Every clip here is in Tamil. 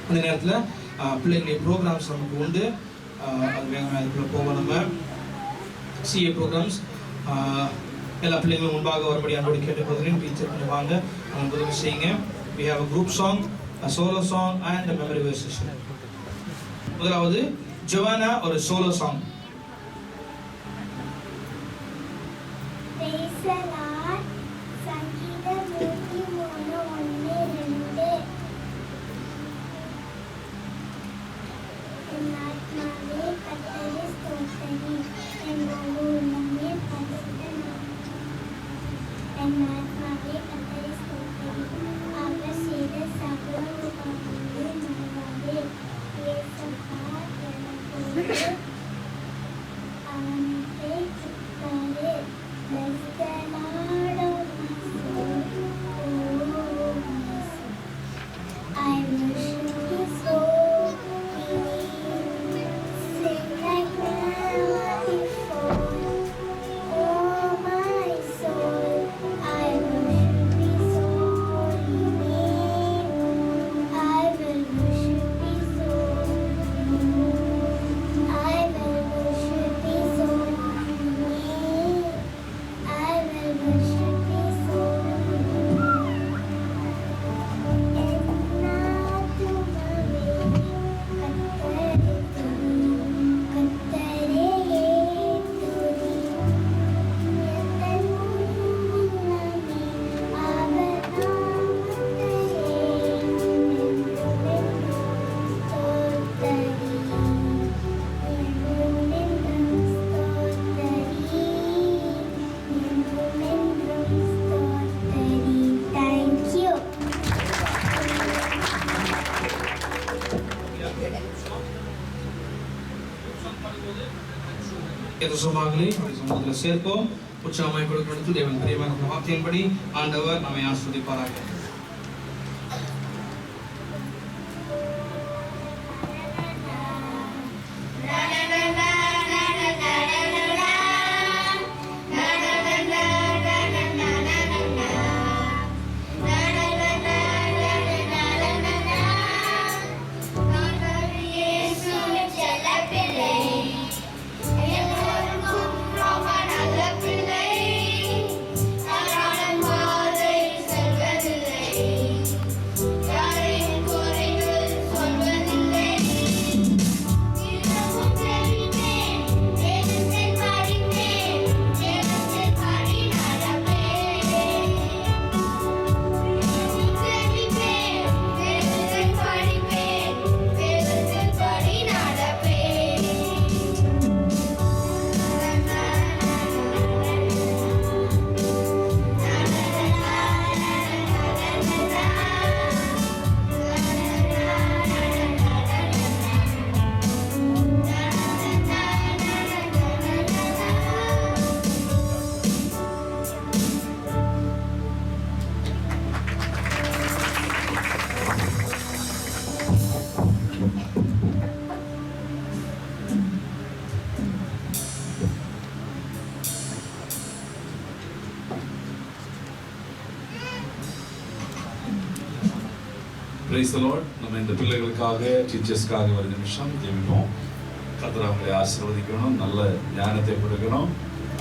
அந்த நேரத்தில் பிள்ளைங்களுடைய ப்ரோக்ராம்ஸ் நமக்கு உண்டு. அது வேகமாக அதுக்குள்ளே போவோம். நம்ம சிஏ ப்ரோக்ராம்ஸ் எல்லா பிள்ளைங்களும் முன்பாக வரும்படி அன்போடு கேட்டுக்கொள்கிறேன். டீச்சர் கொஞ்சம் வாங்க, அவங்க உதவி செய்யுங்க. We have a group song, a solo song and a memory verse session. முதலாவது ஜோவானா ஒரு solo song. Praise the Lord. சங்கீதம் 103:1-2. என் ஆத்மாவே கர்த்தரை ஸ்தோத்திரி, என் முழு உள்ளமே பரிசுத்த நாமத்தை. என் ஆத்மாவே கர்த்தரை ஸ்தோத்திரி, அவர் செய்த சகல உபகாரங்களை மறவாதே. ஏசப்பா எனக்கு அவனுக்கே சித்தாரே. Bless the Lord, O my soul, O my soul. I worship His holy name, sing like never before. Oh my soul, I worship His holy name. I will worship His holy name. I will worship His holy name. I will worship His holy name. Thank you. சமூகத்தில் சேர்ப்போம். உற்சாகமாய் கொடுக்கிறது தேவன் பிரியமான வார்த்தையின்படி ஆண்டவர் நம்மை ஆஸ்வதிப்பாராக. Praise the Lord. நம்ம இந்த பிள்ளைகளுக்காக டீச்சர்ஸ்க்காக ஒரு நிமிஷம் ஜெபிப்போம். கர்த்தர் அவங்களை ஆசீர்வதிக்கணும், நல்ல ஞானத்தை கொடுக்கணும்,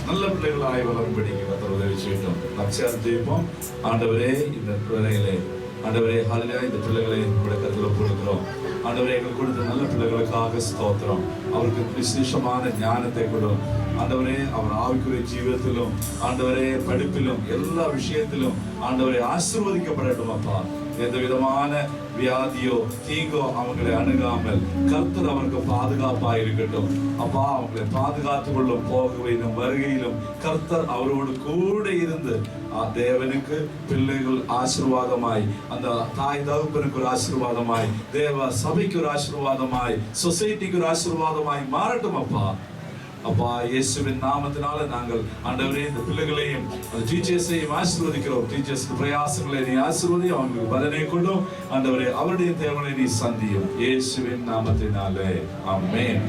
நல்ல பிள்ளைகளாய் வளரும்படி கர்த்தர் உதவி செய்யட்டும். நாம் சேர்ந்து ஜெபிப்போம். ஆண்டவரே, இந்த பிள்ளைகளை ஆண்டவரே ஹல்லேலூயா, இந்த பிள்ளைகளை உங்களுடைய கரத்தில் கொடுக்கிறோம். ஆண்டவரே, எங்களுக்கு கொடுத்த நல்ல பிள்ளைகளுக்காக ஸ்தோத்திரம். அவருக்கு விசேஷமான ஞானத்தை கொடும். ஆண்டவரே, அவர் ஆவிக்குரிய ஜீவிதத்திலும் ஆண்டவரே படிப்பிலும் எல்லா விஷயத்திலும் ஆண்டவரை ஆசீர்வதிக்கப்படட்டும். அப்பா, எந்த விதமான வியாதியோ தீங்கோ அவங்களை அணுகாமல் கர்த்தர் அவருக்கு பாதுகாப்பாக இருக்கட்டும். அப்பா, அவங்களை பாதுகாத்துக் கொள்ளும் போகுவையிலும் வருகையிலும் கர்த்தர் அவரோடு கூட இருந்து தேவனுக்கு பிள்ளைகள் ஆசீர்வாதமாய், அந்த தாய் தகப்பனுக்கு ஒரு ஆசீர்வாதமாய், தேவ சபைக்கு ஒரு ஆசீர்வாதமாய், சொசைட்டிக்கு ஒரு ஆசீர்வாதமாய் மாறட்டும். அப்பா, இயேசுவின் நாமத்தினால நாங்கள் ஆண்டவரே இந்த பிள்ளைகளையும் டீச்சர்ஸையும் ஆசீர்வதிக்கிறோம். டீச்சர்ஸ் பிரயாசங்களை நீ ஆசீர்வதி, அவங்களுக்கு பலனை கொண்டும் ஆண்டவரே அவருடைய தேவனை நீ சந்தியும். இயேசுவின் நாமத்தினாலே ஆமென்.